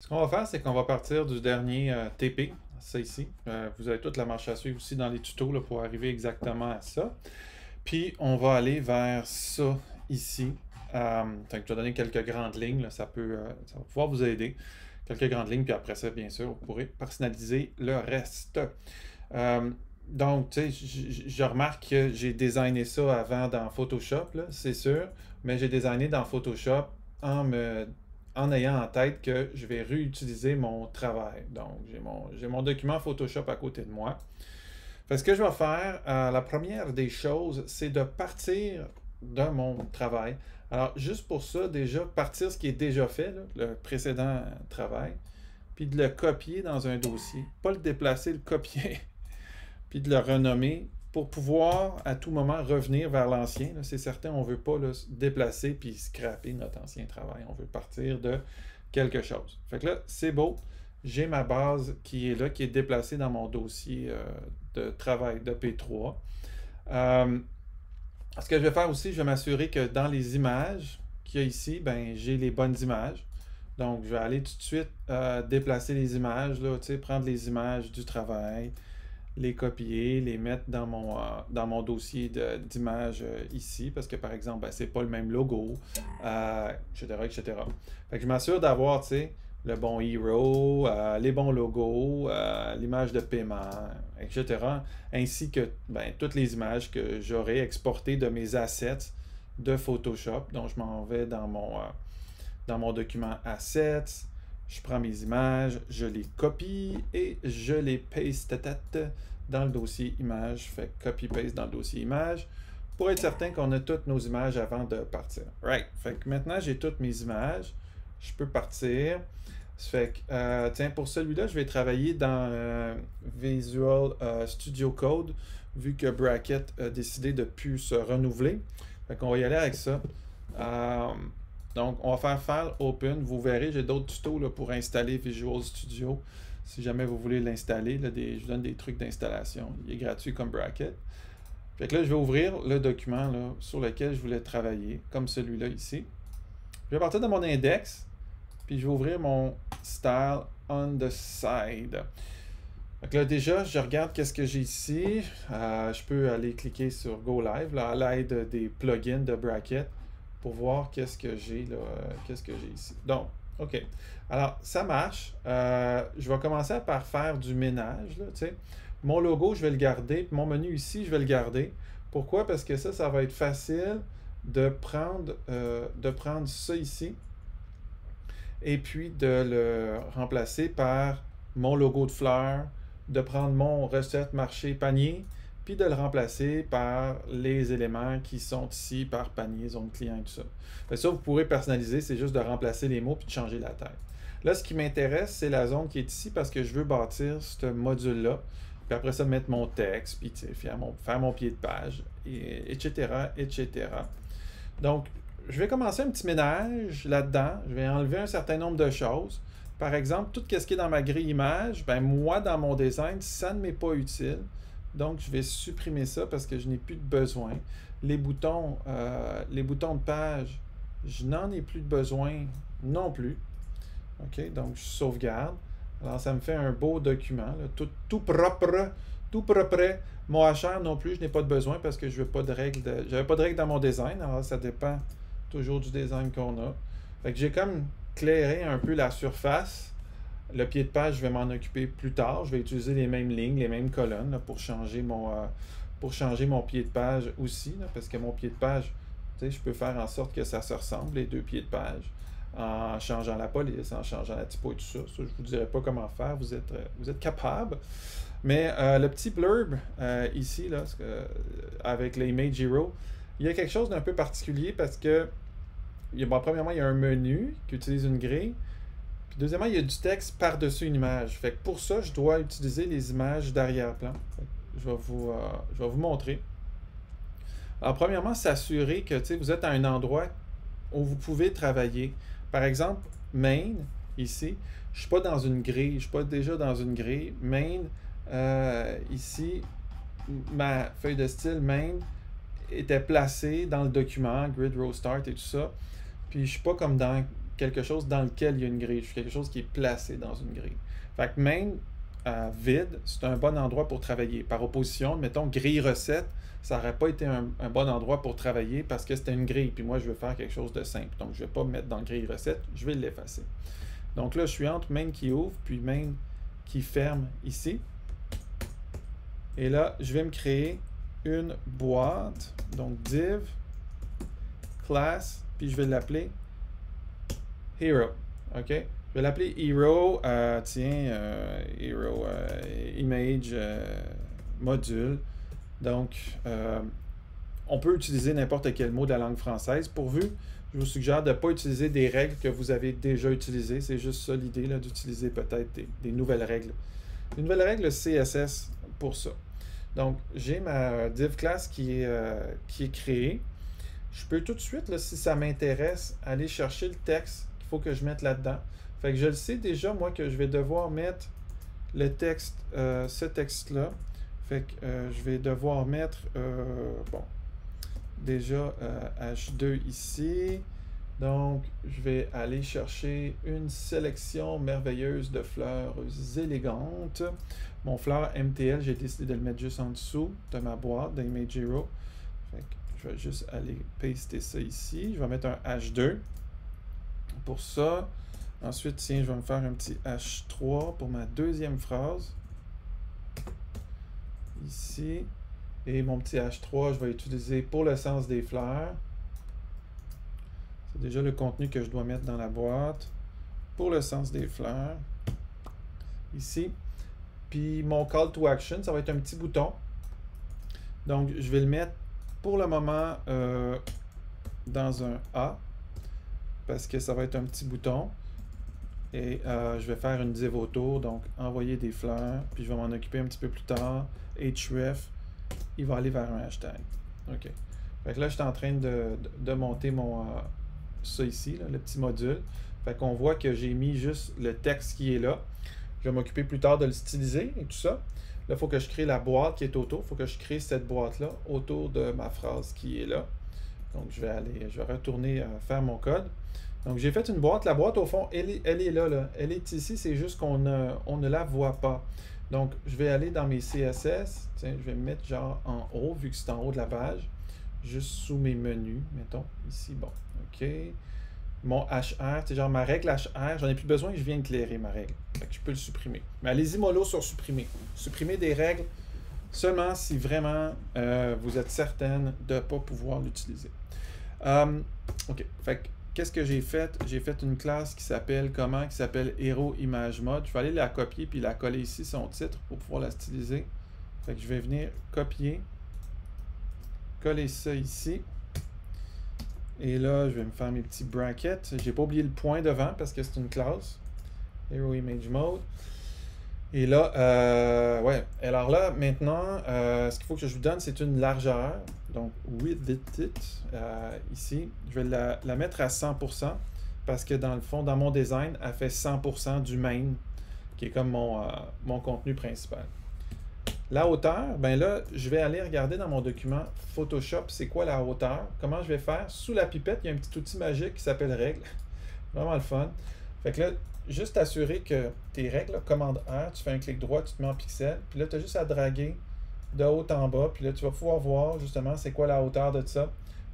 Ce qu'on va faire, c'est qu'on va partir du dernier TP, ça ici. Vous avez toute la marche à suivre aussi dans les tutos là, pour arriver exactement à ça. Puis on va aller vers ça ici. Fait que je vais donner quelques grandes lignes, là, ça va pouvoir vous aider. Quelques grandes lignes, puis après ça, bien sûr, vous pourrez personnaliser le reste. Euh, donc, tu sais, je remarque que j'ai designé ça avant dans Photoshop, là, c'est sûr, mais j'ai designé dans Photoshop en me en ayant en tête que je vais réutiliser mon travail. Donc, j'ai mon document Photoshop à côté de moi. Fait que ce que je vais faire, la première des choses, c'est de partir de mon travail. Alors, juste pour ça, déjà, partir ce qui est déjà fait, là, le précédent travail, puis de le copier dans un dossier. Pas le déplacer, le copier, puis de le renommer pour pouvoir à tout moment revenir vers l'ancien. C'est certain, on ne veut pas là, se déplacer puis scraper notre ancien travail. On veut partir de quelque chose. Fait que là, c'est beau. J'ai ma base qui est là, qui est déplacée dans mon dossier de travail de P3. Euh, Ce que je vais faire aussi, je vais m'assurer que dans les images qu'il y a ici, ben, j'ai les bonnes images. Donc, je vais aller tout de suite déplacer les images, là, prendre les images du travail, les copier, les mettre dans mon dossier d'images ici, parce que par exemple, ben, c'est pas le même logo, etc., etc. Fait que je m'assure d'avoir, tu sais, le bon hero, les bons logos, l'image de paiement, etc. Ainsi que ben, toutes les images que j'aurai exportées de mes assets de Photoshop. Donc, je m'en vais dans mon document Assets, je prends mes images, je les copie et je les paste dans le dossier images. Fait copy-paste dans le dossier images pour être certain qu'on a toutes nos images avant de partir. Right. Fait que maintenant, j'ai toutes mes images. Je peux partir. Fait que, tiens, pour celui-là, je vais travailler dans Visual Studio Code, vu que Bracket a décidé de ne plus se renouveler. Fait qu'on va y aller avec ça. Donc, on va faire File Open. Vous verrez, j'ai d'autres tutos là, pour installer Visual Studio. Si jamais vous voulez l'installer, je vous donne des trucs d'installation. Il est gratuit comme Bracket. Fait que là, je vais ouvrir le document là, sur lequel je voulais travailler, comme celui-là ici. Je vais partir de mon index, puis je vais ouvrir mon Style on the side. Donc là, déjà, je regarde qu'est-ce que j'ai ici. Je peux aller cliquer sur Go Live là, à l'aide des plugins de Bracket pour voir qu'est-ce que j'ai là, qu'est-ce que j'ai ici. Donc, OK. Alors, ça marche. Je vais commencer par faire du ménage. Là, mon logo, je vais le garder. Mon menu ici, je vais le garder. Pourquoi? Parce que ça va être facile de prendre ça ici et puis de le remplacer par mon logo de fleurs, de prendre mon recette, marché, panier, puis de le remplacer par les éléments qui sont ici par panier, zone client et tout ça. Fait ça, vous pourrez personnaliser, c'est juste de remplacer les mots puis de changer la taille. Là, ce qui m'intéresse, c'est la zone qui est ici parce que je veux bâtir ce module-là. Puis après ça, mettre mon texte, puis faire mon pied de page, etc., etc. Donc, je vais commencer un petit ménage là-dedans. Je vais enlever un certain nombre de choses. Par exemple, tout ce qui est dans ma grille image, ben moi, dans mon design, ça ne m'est pas utile. Donc, je vais supprimer ça parce que je n'ai plus de besoin. Les boutons de page, je n'en ai plus de besoin non plus. OK, donc je sauvegarde. Alors, ça me fait un beau document, là, tout propre, tout propre. Mon HR non plus, je n'ai pas de besoin parce que je n'avais pas de règles dans mon design. Alors, ça dépend toujours du design qu'on a. Fait que j'ai comme clairé un peu la surface. Le pied de page, je vais m'en occuper plus tard. Je vais utiliser les mêmes lignes, les mêmes colonnes là, pour changer mon pied de page aussi. Là, parce que mon pied de page, je peux faire en sorte que ça se ressemble, les deux pieds de page, en changeant la police, en changeant la typo et tout ça. Ça, je ne vous dirai pas comment faire. Vous êtes capable. Mais le petit blurb ici, là, avec l'Image Hero, il y a quelque chose d'un peu particulier parce que, premièrement, il y a un menu qui utilise une grille. Puis deuxièmement, il y a du texte par-dessus une image. Fait que pour ça, je dois utiliser les images d'arrière-plan. Je vais vous montrer. Alors, premièrement, s'assurer que vous êtes à un endroit où vous pouvez travailler. Par exemple, main, ici, je ne suis pas dans une grille. Je ne suis pas déjà dans une grille. Main, ici, ma feuille de style main était placée dans le document, grid row start et tout ça. Puis je ne suis pas comme dans quelque chose dans lequel il y a une grille. Je veux quelque chose qui est placé dans une grille. Fait que main vide, c'est un bon endroit pour travailler. Par opposition, mettons grille recette, ça n'aurait pas été un bon endroit pour travailler parce que c'était une grille. Puis moi, je veux faire quelque chose de simple. Donc, je ne vais pas me mettre dans grille recette, je vais l'effacer. Donc là, je suis entre main qui ouvre, puis main qui ferme ici. Et là, je vais me créer une boîte. Donc, div, class, puis je vais l'appeler Hero. OK? Je vais l'appeler Hero, Hero Image Module. Donc, on peut utiliser n'importe quel mot de la langue française. Pourvu, je vous suggère de ne pas utiliser des règles que vous avez déjà utilisées. C'est juste ça l'idée, d'utiliser peut-être des nouvelles règles. Des nouvelles règles CSS pour ça. Donc, j'ai ma div class qui est créée. Je peux tout de suite, là, si ça m'intéresse, aller chercher le texte qu'il faut que je mette là-dedans. Fait que je le sais déjà, moi, que je vais devoir mettre le texte, ce texte-là. Fait que je vais devoir mettre, bon, déjà H2 ici. Donc, je vais aller chercher une sélection merveilleuse de fleurs élégantes. Mon fleur MTL, j'ai décidé de le mettre juste en dessous de ma boîte d'Image Hero. Fait que je vais juste aller paster ça ici. Je vais mettre un H2 pour ça. Ensuite, tiens, je vais me faire un petit H3 pour ma deuxième phrase. Ici. Et mon petit H3, je vais utiliser pour le sens des fleurs. C'est déjà le contenu que je dois mettre dans la boîte. Pour le sens des fleurs. Ici. Puis mon call to action, ça va être un petit bouton. Donc, je vais le mettre pour le moment dans un A. Parce que ça va être un petit bouton. Et je vais faire une div autour, donc envoyer des fleurs, puis je vais m'en occuper un petit peu plus tard. Href, il va aller vers un hashtag. OK. Fait que là, je suis en train de monter ça ici, là, le petit module. Fait qu'on voit que j'ai mis juste le texte qui est là. Je vais m'occuper plus tard de le styliser et tout ça. Là, il faut que je crée la boîte qui est autour. Il faut que je crée cette boîte-là autour de ma phrase qui est là. Donc, je vais retourner faire mon code. Donc, j'ai fait une boîte. La boîte, au fond, elle est là. Elle est ici, c'est juste qu'on ne la voit pas. Donc, je vais aller dans mes CSS. Tiens, je vais me mettre genre en haut, vu que c'est en haut de la page. Juste sous mes menus, mettons. Ici, bon. OK. Mon HR, c'est genre ma règle HR, j'en ai plus besoin, je viens éclairer ma règle. Fait que je peux le supprimer. Mais allez-y mollo sur supprimer. Supprimer des règles seulement si vraiment vous êtes certaine de ne pas pouvoir l'utiliser. OK. Fait que qu'est-ce que j'ai fait? J'ai fait une classe qui s'appelle comment? Qui s'appelle Hero Image Mode. Je vais aller la copier puis la coller ici, son titre, pour pouvoir la styliser. Fait que je vais venir copier, coller ça ici. Et là, je vais me faire mes petits brackets. J'ai pas oublié le point devant parce que c'est une classe. Hero Image Mode. Et là, ouais. Alors là, maintenant, ce qu'il faut que je vous donne, c'est une largeur. Donc, width it, ici. Je vais la mettre à 100% parce que dans le fond, dans mon design, elle fait 100% du main, qui est comme mon contenu principal. La hauteur, ben là, je vais aller regarder dans mon document Photoshop, c'est quoi la hauteur. Comment je vais faire? Sous la pipette, il y a un petit outil magique qui s'appelle règle. Vraiment le fun. Fait que là, juste t'assurer que tes règles, là, commande R, tu fais un clic droit, tu te mets en pixel, puis là, tu as juste à draguer de haut en bas, puis là, tu vas pouvoir voir justement c'est quoi la hauteur de ça.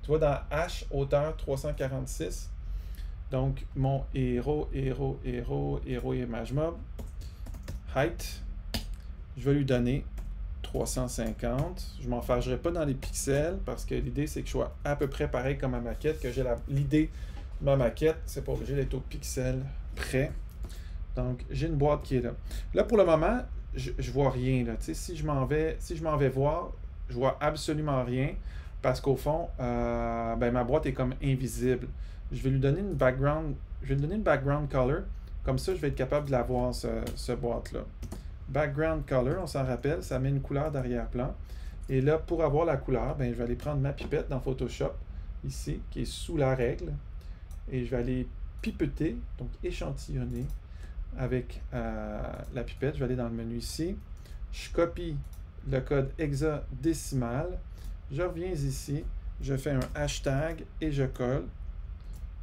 Tu vois dans H, hauteur 346. Donc, mon Hero Image Mob, height, je vais lui donner 350. Je ne m'en fâcherai pas dans les pixels parce que l'idée, c'est que je sois à peu près pareil comme ma maquette, que j'ai l'idée de ma maquette. C'est pas obligé d'être au pixel près. Donc, j'ai une boîte qui est là. Là, pour le moment, je vois rien. Là. Si je m'en vais voir, je vois absolument rien parce qu'au fond, ben, ma boîte est comme invisible. Je vais lui donner une background. Je vais lui donner une background color. Comme ça, je vais être capable de la voir, ce boîte-là. Background color, on s'en rappelle, ça met une couleur d'arrière-plan. Et là, pour avoir la couleur, ben, je vais aller prendre ma pipette dans Photoshop, ici, qui est sous la règle. Et je vais aller pipeter, donc échantillonner avec la pipette. Je vais aller dans le menu ici. Je copie le code hexadécimal. Je reviens ici. Je fais un hashtag et je colle.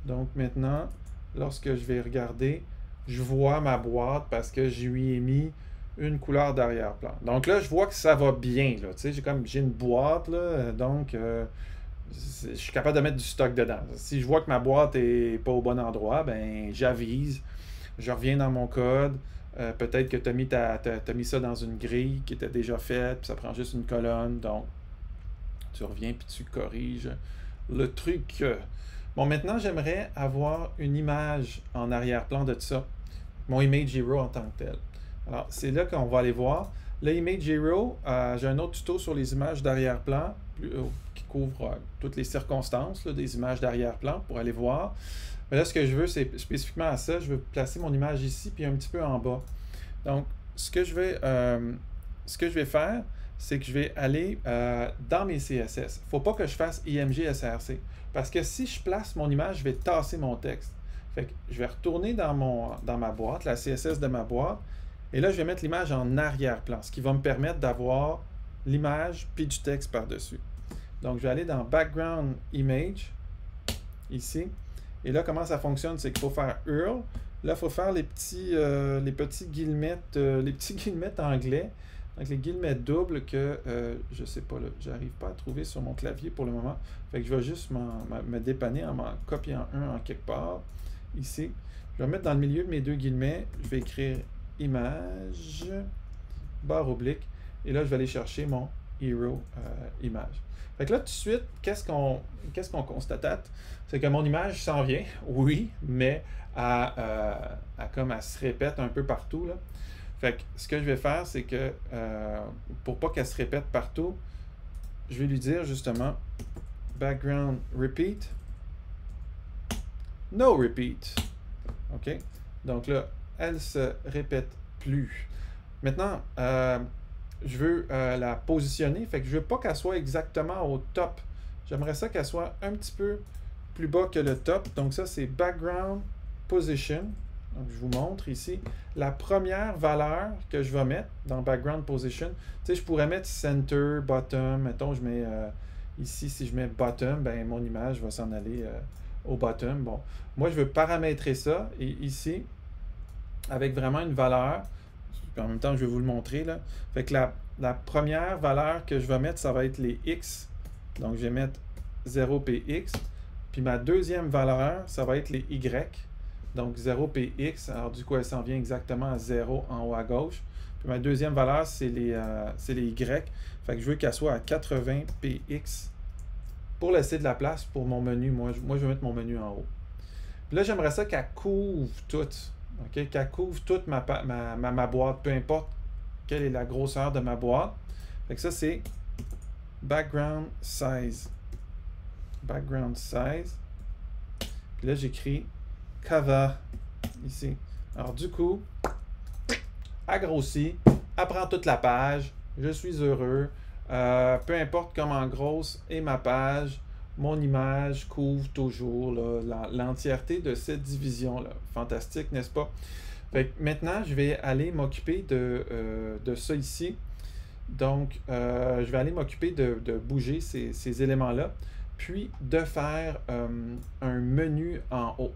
Donc maintenant, lorsque je vais regarder, je vois ma boîte parce que je lui ai mis une couleur d'arrière-plan. Donc là, je vois que ça va bien. Là. Tu sais, j'ai une boîte, là, donc je suis capable de mettre du stock dedans. Si je vois que ma boîte est pas au bon endroit, ben j'avise, je reviens dans mon code. Peut-être que tu as mis ça dans une grille qui était déjà faite, puis ça prend juste une colonne. Donc, tu reviens puis tu corriges le truc. Bon, maintenant, j'aimerais avoir une image en arrière-plan de ça. Mon Image Hero en tant que tel. Alors, c'est là qu'on va aller voir. Le Image Hero, j'ai un autre tuto sur les images d'arrière-plan qui couvre toutes les circonstances là, des images d'arrière-plan pour aller voir. Mais là, ce que je veux, c'est spécifiquement à ça, je veux placer mon image ici puis un petit peu en bas. Donc, ce que je vais faire, c'est que je vais aller dans mes CSS. Il ne faut pas que je fasse IMG SRC. Parce que si je place mon image, je vais tasser mon texte. Fait que je vais retourner dans ma boîte, la CSS de ma boîte, et là, je vais mettre l'image en arrière-plan, ce qui va me permettre d'avoir l'image puis du texte par-dessus. Donc, je vais aller dans Background Image, ici. Et là, comment ça fonctionne? C'est qu'il faut faire URL. Là, il faut faire les petits guillemets anglais. Donc, les guillemets doubles que, je ne sais pas, j'arrive pas à trouver sur mon clavier pour le moment. Fait que je vais juste me dépanner en m'en copiant un en quelque part. Ici. Je vais mettre dans le milieu de mes deux guillemets. Je vais écrire image, barre oblique. Et là, je vais aller chercher mon hero image. Fait que là, tout de suite, qu'est-ce qu'on constate? C'est que mon image s'en vient, oui, mais elle se répète un peu partout. Là. Fait que ce que je vais faire, c'est que pour pas qu'elle se répète partout, je vais lui dire justement background repeat, no repeat. OK? Donc là, elle se répète plus. Maintenant, je veux la positionner, fait que je veux pas qu'elle soit exactement au top. J'aimerais ça qu'elle soit un petit peu plus bas que le top. Donc ça, c'est background position. Donc je vous montre ici. La première valeur que je vais mettre dans background position, tu sais, je pourrais mettre center, bottom. Mettons, je mets ici, si je mets bottom, ben mon image va s'en aller au bottom. Bon, moi, je veux paramétrer ça. Et ici, avec vraiment une valeur, en même temps, je vais vous le montrer. Là. Fait que la première valeur que je vais mettre, ça va être les X. Donc, je vais mettre 0px. Puis ma deuxième valeur, ça va être les Y. Donc, 0px. Alors, du coup, elle s'en vient exactement à 0 en haut à gauche. Puis ma deuxième valeur, c'est les Y. Fait que je veux qu'elle soit à 80px pour laisser de la place pour mon menu. Moi, je vais mettre mon menu en haut. Puis là, j'aimerais ça qu'elle couvre toute. Okay? Qu'elle couvre toute ma boîte, peu importe quelle est la grosseur de ma boîte. Fait que ça, c'est background size. Background size. Puis là, j'écris cover ici. Alors, du coup, elle grossit, elle prend toute la page. Je suis heureux. Peu importe comment grosse est ma page, mon image couvre toujours l'entièreté de cette division-là. Fantastique, n'est-ce pas? Fait que maintenant, je vais aller m'occuper de ça ici. Donc, je vais aller m'occuper de bouger ces éléments-là, puis de faire un menu en haut.